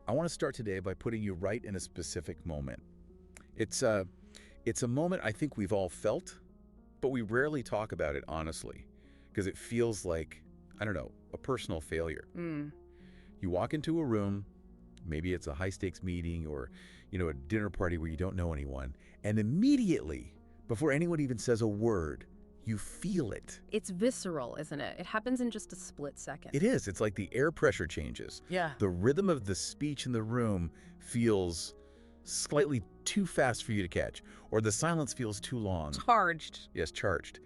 I want to start today by putting you right in a specific moment. It's a moment I think we've all felt, but we rarely talk about it honestly, because it feels like, I don't know, a personal failure. You walk into a room, maybe it's a high-stakes meeting or, a dinner party where you don't know anyone, and immediately, before anyone even says a word, you feel it. It's visceral, isn't it? It happens in just a split second. It is. It's like the air pressure changes. Yeah. The rhythm of the speech in the room feels slightly too fast for you to catch, or the silence feels too long. Charged. Yes, charged.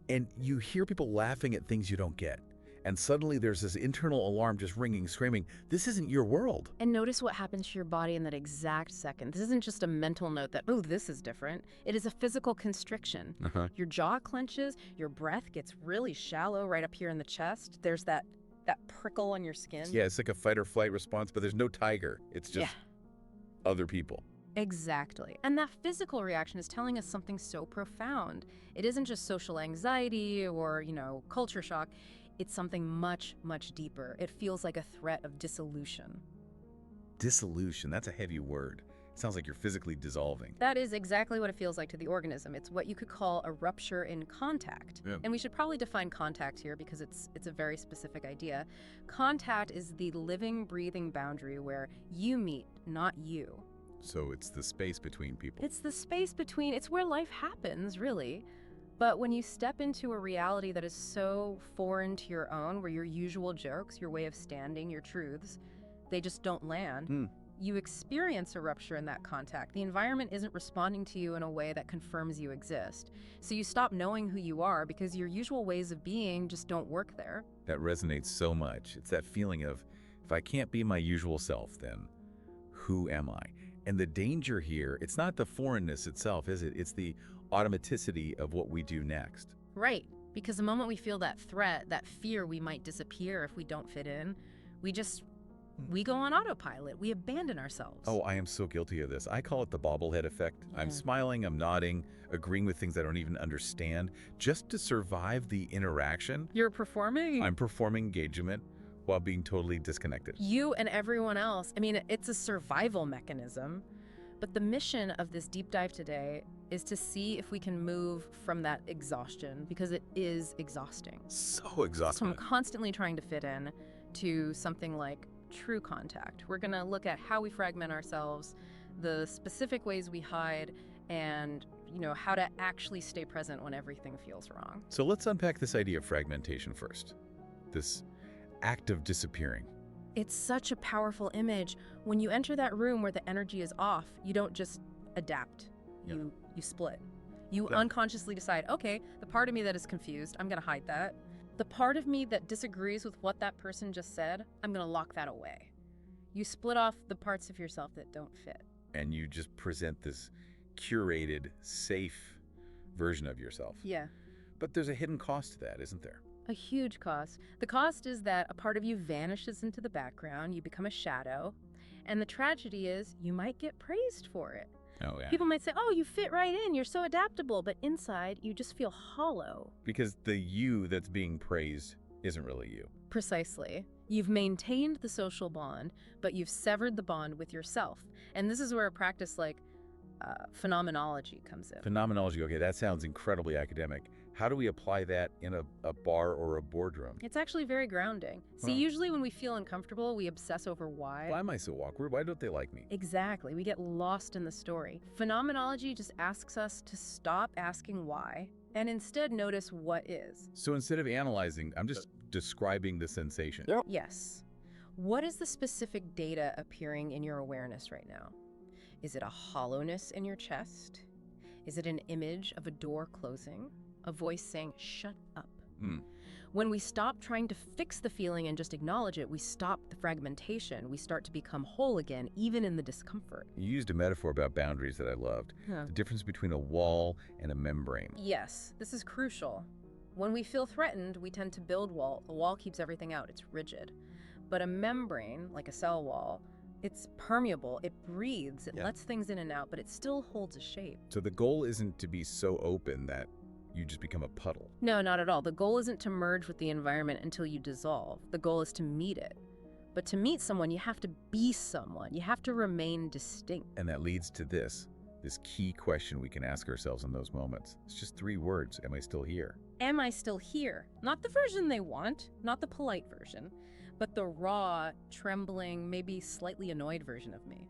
And you hear people laughing at things you don't get. And suddenly there's this internal alarm just ringing, screaming, this isn't your world. And notice what happens to your body in that exact second. This isn't just a mental note that, oh, this is different. It is a physical constriction. Your jaw clenches, your breath gets really shallow right up here in the chest. There's that prickle on your skin. Yeah, it's like a fight or flight response, but there's no tiger. It's just other people. Exactly. And that physical reaction is telling us something so profound. It isn't just social anxiety or, culture shock. It's something much, much deeper. It feels like a threat of dissolution. Dissolution, that's a heavy word. It sounds like you're physically dissolving. That is exactly what it feels like to the organism. It's what you could call a rupture in contact. Yeah. And we should probably define contact here because it's a very specific idea. Contact is the living, breathing boundary where you meet, not you. So it's the space between people. It's the space between, it's where life happens, really. But when you step into a reality that is so foreign to your own, where your usual jokes, your way of standing, your truths, they just don't land, you experience a rupture in that contact. The environment isn't responding to you in a way that confirms you exist. So you stop knowing who you are because your usual ways of being just don't work there. That resonates so much. It's that feeling of, if I can't be my usual self, then who am I? And the danger here, it's not the foreignness itself, is it? It's the automaticity of what we do next. Right, because the moment we feel that threat, that fear we might disappear if we don't fit in, we go on autopilot. We abandon ourselves. Oh, I am so guilty of this. I call it the bobblehead effect. I'm smiling, I'm nodding, agreeing with things I don't even understand, just to survive the interaction. You're performing? I'm performing engagement while being totally disconnected. You and everyone else. I mean, it's a survival mechanism. But the mission of this deep dive today is to see if we can move from that exhaustion, because it is exhausting. So exhausting. So I'm constantly trying to fit in to something like true contact. We're going to look at how we fragment ourselves, the specific ways we hide, and how to actually stay present when everything feels wrong. So let's unpack this idea of fragmentation first. This act of disappearing. It's such a powerful image. When you enter that room where the energy is off, you don't just adapt. You split. You unconsciously decide, okay, the part of me that is confused, I'm going to hide that. The part of me that disagrees with what that person just said, I'm going to lock that away. You split off the parts of yourself that don't fit. And you just present this curated, safe version of yourself. Yeah. But there's a hidden cost to that, isn't there? A huge cost. The cost is that a part of you vanishes into the background, you become a shadow, and the tragedy is you might get praised for it. Oh, yeah. People might say, oh, you fit right in, you're so adaptable, but inside you just feel hollow. Because the you that's being praised isn't really you. Precisely. You've maintained the social bond, but you've severed the bond with yourself. And this is where a practice like phenomenology comes in. Phenomenology, okay, that sounds incredibly academic. How do we apply that in a bar or a boardroom? It's actually very grounding. See, usually when we feel uncomfortable, we obsess over why. Why am I so awkward? Why don't they like me? Exactly. We get lost in the story. Phenomenology just asks us to stop asking why and instead notice what is. So instead of analyzing, I'm just describing the sensation. Yes. What is the specific data appearing in your awareness right now? Is it a hollowness in your chest? Is it an image of a door closing? A voice saying, shut up? When we stop trying to fix the feeling and just acknowledge it, we stop the fragmentation. We start to become whole again, even in the discomfort. You used a metaphor about boundaries that I loved. The difference between a wall and a membrane. Yes, this is crucial. When we feel threatened, we tend to build wall. A wall keeps everything out. It's rigid. But a membrane, like a cell wall, it's permeable, it breathes, it lets things in and out, but it still holds a shape. So the goal isn't to be so open that you just become a puddle. No, not at all. The goal isn't to merge with the environment until you dissolve. The goal is to meet it. But to meet someone, you have to be someone. You have to remain distinct. And that leads to this key question we can ask ourselves in those moments. It's just 3 words. Am I still here? Am I still here? Not the version they want, not the polite version, but the raw, trembling, maybe slightly annoyed version of me.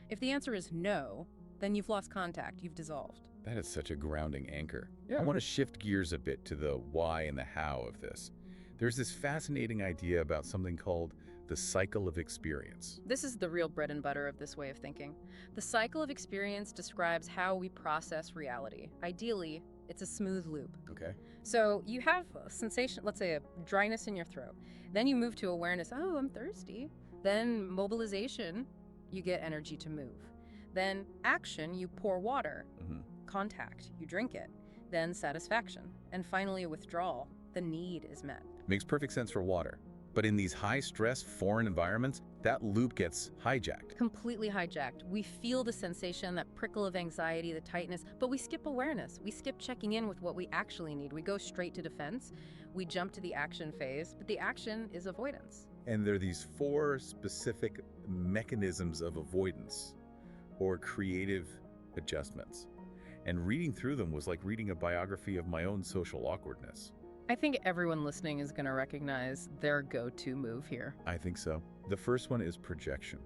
If the answer is no, then you've lost contact, you've dissolved. That is such a grounding anchor. Yeah. I want to shift gears a bit to the why and the how of this. There's this fascinating idea about something called the cycle of experience. This is the real bread and butter of this way of thinking. The cycle of experience describes how we process reality. Ideally, it's a smooth loop. Okay. So you have a sensation, let's say a dryness in your throat. Then you move to awareness, oh, I'm thirsty. Then mobilization, you get energy to move. Then action, you pour water. Contact, you drink it. Then satisfaction. And finally a withdrawal, the need is met. Makes perfect sense for water. But in these high-stress, foreign environments, that loop gets hijacked. Completely hijacked. We feel the sensation, that prickle of anxiety, the tightness, but we skip awareness. We skip checking in with what we actually need. We go straight to defense. We jump to the action phase, but the action is avoidance. And there are these 4 specific mechanisms of avoidance or creative adjustments. And reading through them was like reading a biography of my own social awkwardness. I think everyone listening is going to recognize their go-to move here. I think so. The first one is projection.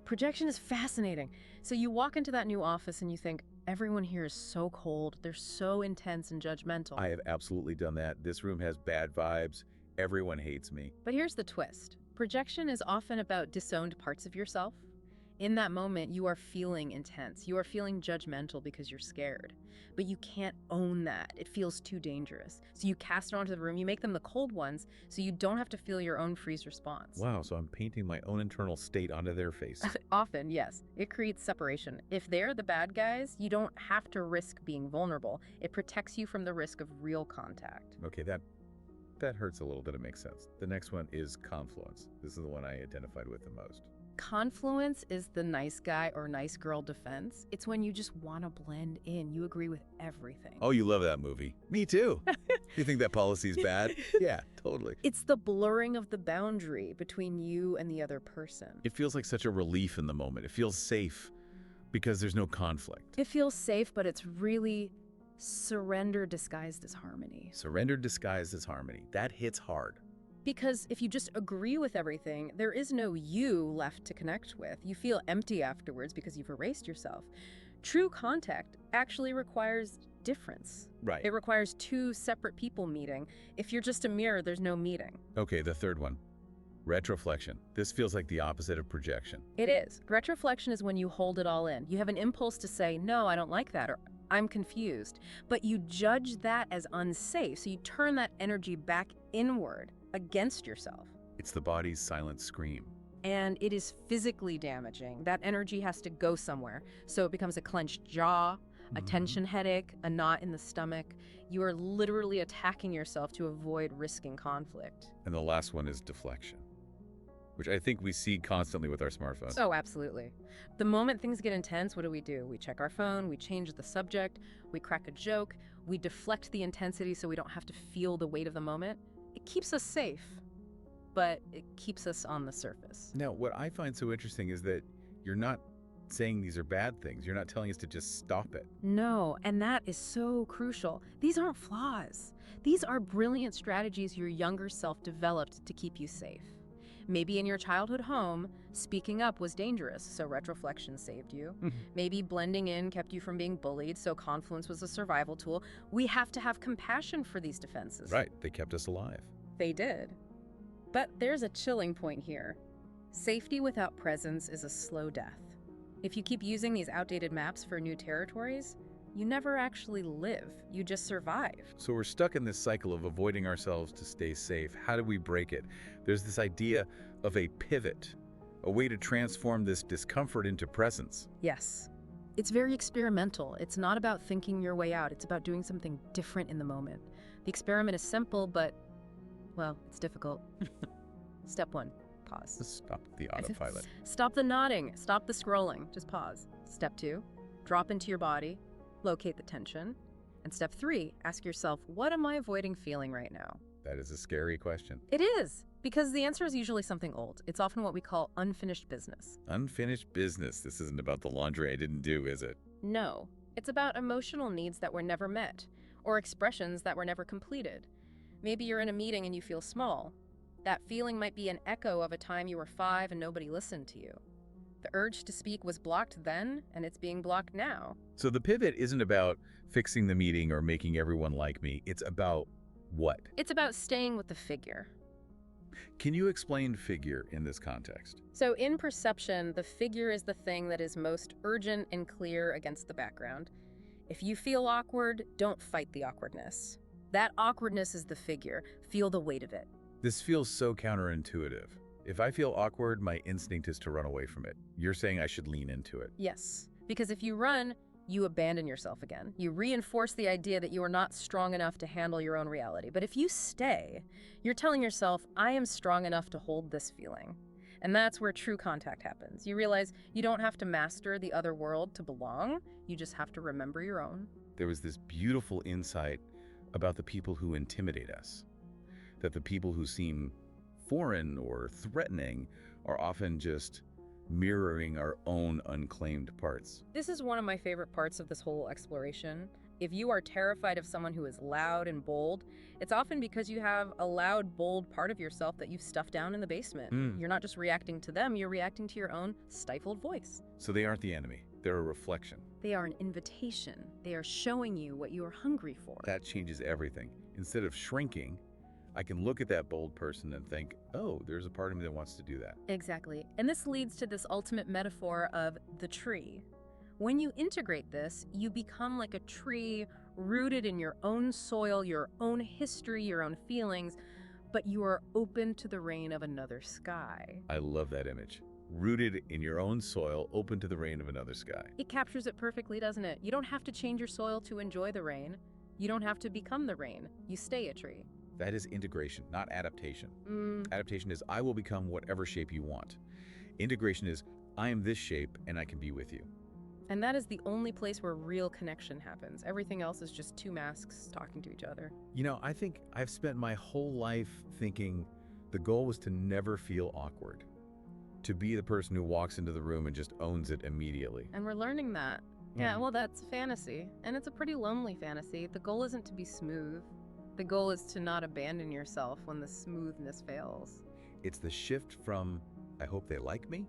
Projection is fascinating. So you walk into that new office and you think, everyone here is so cold, they're so intense and judgmental. I have absolutely done that. This room has bad vibes. Everyone hates me. But here's the twist. Projection is often about disowned parts of yourself. In that moment, you are feeling intense. You are feeling judgmental because you're scared. But you can't own that. It feels too dangerous. So you cast it onto the room. You make them the cold ones so you don't have to feel your own freeze response. Wow, so I'm painting my own internal state onto their face. Often, yes. It creates separation. If they're the bad guys, you don't have to risk being vulnerable. It protects you from the risk of real contact. Okay, that hurts a little bit. It makes sense. The next one is confluence. This is the one I identified with the most. Confluence is the nice guy or nice girl defense. It's when you just want to blend in. You agree with everything. Oh, you love that movie. Me too. You think that policy's bad? Yeah, totally. It's the blurring of the boundary between you and the other person. It feels like such a relief in the moment. It feels safe because there's no conflict. It feels safe, but it's really surrender disguised as harmony. Surrender disguised as harmony. That hits hard. Because if you just agree with everything, there is no you left to connect with. You feel empty afterwards because you've erased yourself. True contact actually requires difference. Right. It requires 2 separate people meeting. If you're just a mirror, there's no meeting. Okay, the third one. Retroflexion. This feels like the opposite of projection. It is. Retroflexion is when you hold it all in. You have an impulse to say, no, I don't like that, or I'm confused. But you judge that as unsafe, so you turn that energy back inward against yourself. It's the body's silent scream. And it is physically damaging. That energy has to go somewhere. So it becomes a clenched jaw, a tension headache, a knot in the stomach. You are literally attacking yourself to avoid risking conflict. And the last one is deflection, which I think we see constantly with our smartphones. Oh, absolutely. The moment things get intense, what do? We check our phone, we change the subject, we crack a joke, we deflect the intensity so we don't have to feel the weight of the moment. It keeps us safe, but it keeps us on the surface. Now, what I find so interesting is that you're not saying these are bad things. You're not telling us to just stop it. No, and that is so crucial. These aren't flaws. These are brilliant strategies your younger self developed to keep you safe. Maybe in your childhood home, speaking up was dangerous, so retroflexion saved you. Maybe blending in kept you from being bullied, so confluence was a survival tool. We have to have compassion for these defenses. Right, they kept us alive. They did. But there's a chilling point here. Safety without presence is a slow death. If you keep using these outdated maps for new territories, you never actually live. You just survive. So we're stuck in this cycle of avoiding ourselves to stay safe. How do we break it? There's this idea of a pivot, a way to transform this discomfort into presence. Yes. It's very experimental. It's not about thinking your way out. It's about doing something different in the moment. The experiment is simple, but, well, it's difficult. Step 1, pause. Let's stop the autopilot. Stop the nodding. Stop the scrolling. Just pause. Step 2, drop into your body. Locate the tension. And step 3, ask yourself, what am I avoiding feeling right now? That is a scary question. It is, because the answer is usually something old. It's often what we call unfinished business. Unfinished business. This isn't about the laundry I didn't do, is it? No, it's about emotional needs that were never met, or expressions that were never completed. Maybe you're in a meeting and you feel small. That feeling might be an echo of a time you were 5 and nobody listened to you. The urge to speak was blocked then, and it's being blocked now. So the pivot isn't about fixing the meeting or making everyone like me. It's about what? It's about staying with the figure. Can you explain figure in this context? So in perception, the figure is the thing that is most urgent and clear against the background. If you feel awkward, don't fight the awkwardness. That awkwardness is the figure. Feel the weight of it. This feels so counterintuitive. If I feel awkward, my instinct is to run away from it. You're saying I should lean into it. Yes, because if you run, you abandon yourself again. You reinforce the idea that you are not strong enough to handle your own reality. But if you stay, you're telling yourself, I am strong enough to hold this feeling. And that's where true contact happens. You realize you don't have to master the other world to belong. You just have to remember your own. There was this beautiful insight about the people who intimidate us, that the people who seem foreign or threatening are often just mirroring our own unclaimed parts. This is one of my favorite parts of this whole exploration. If you are terrified of someone who is loud and bold, it's often because you have a loud, bold part of yourself that you've stuffed down in the basement. You're not just reacting to them, you're reacting to your own stifled voice. So they aren't the enemy. They're a reflection. They are an invitation. They are showing you what you are hungry for. That changes everything. Instead of shrinking, I can look at that bold person and think, oh, there's a part of me that wants to do that. Exactly. And this leads to this ultimate metaphor of the tree. When you integrate this, you become like a tree rooted in your own soil, your own history, your own feelings, but you are open to the rain of another sky. I love that image. Rooted in your own soil, open to the rain of another sky. It captures it perfectly, doesn't it? You don't have to change your soil to enjoy the rain. You don't have to become the rain. You stay a tree. That is integration, not adaptation. Adaptation is I will become whatever shape you want. Integration is I am this shape and I can be with you. And that is the only place where real connection happens. Everything else is just two masks talking to each other. You know, I think I've spent my whole life thinking the goal was to never feel awkward, to be the person who walks into the room and just owns it immediately. And we're learning that. Yeah, well, that's fantasy. And it's a pretty lonely fantasy. The goal isn't to be smooth. The goal is to not abandon yourself when the smoothness fails. It's the shift from, I hope they like me,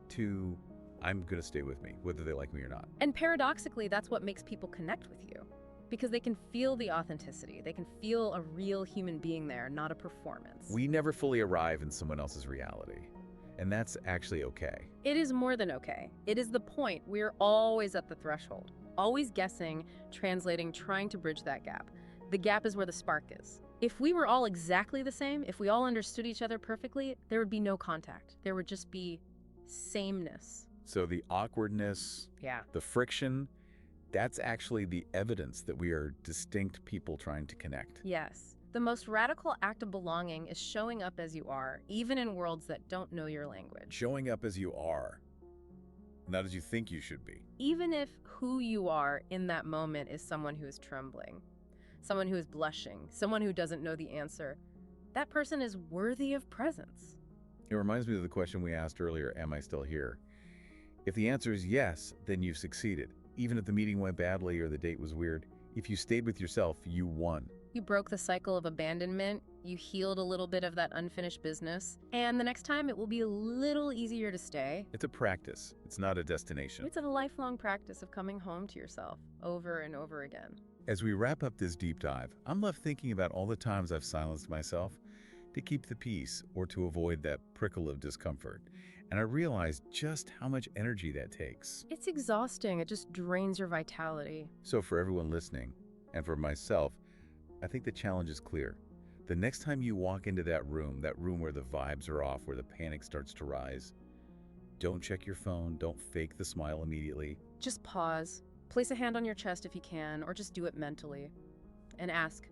to I'm going to stay with me, whether they like me or not. And paradoxically, that's what makes people connect with you. Because they can feel the authenticity. They can feel a real human being there, not a performance. We never fully arrive in someone else's reality. And that's actually okay. It is more than okay. It is the point. We're always at the threshold. Always guessing, translating, trying to bridge that gap. The gap is where the spark is. If we were all exactly the same, if we all understood each other perfectly, there would be no contact. There would just be sameness. So the awkwardness, the friction, that's actually the evidence that we are distinct people trying to connect. Yes. The most radical act of belonging is showing up as you are, even in worlds that don't know your language. Showing up as you are, not as you think you should be. Even if who you are in that moment is someone who is trembling, someone who is blushing, someone who doesn't know the answer, that person is worthy of presence. It reminds me of the question we asked earlier, am I still here? If the answer is yes, then you've succeeded. Even if the meeting went badly or the date was weird, if you stayed with yourself, you won. You broke the cycle of abandonment, you healed a little bit of that unfinished business, and the next time it will be a little easier to stay. It's a practice. It's not a destination. It's a lifelong practice of coming home to yourself over and over again. As we wrap up this deep dive, I'm left thinking about all the times I've silenced myself to keep the peace or to avoid that prickle of discomfort. And I realized just how much energy that takes. It's exhausting. It just drains your vitality. So for everyone listening, and for myself, I think the challenge is clear. The next time you walk into that room where the vibes are off, where the panic starts to rise, don't check your phone, don't fake the smile immediately. Just pause, place a hand on your chest if you can, or just do it mentally, and ask,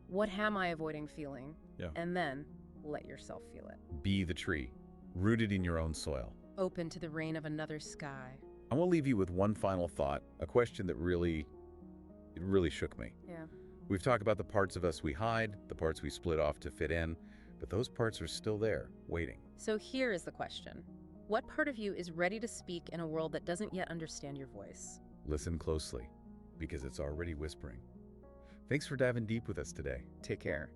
what am I avoiding feeling? And then let yourself feel it. Be the tree, rooted in your own soil. Open to the rain of another sky. I want to leave you with one final thought, a question that really shook me. We've talked about the parts of us we hide, the parts we split off to fit in, but those parts are still there, waiting. So here is the question. What part of you is ready to speak in a world that doesn't yet understand your voice? Listen closely, because it's already whispering. Thanks for diving deep with us today. Take care.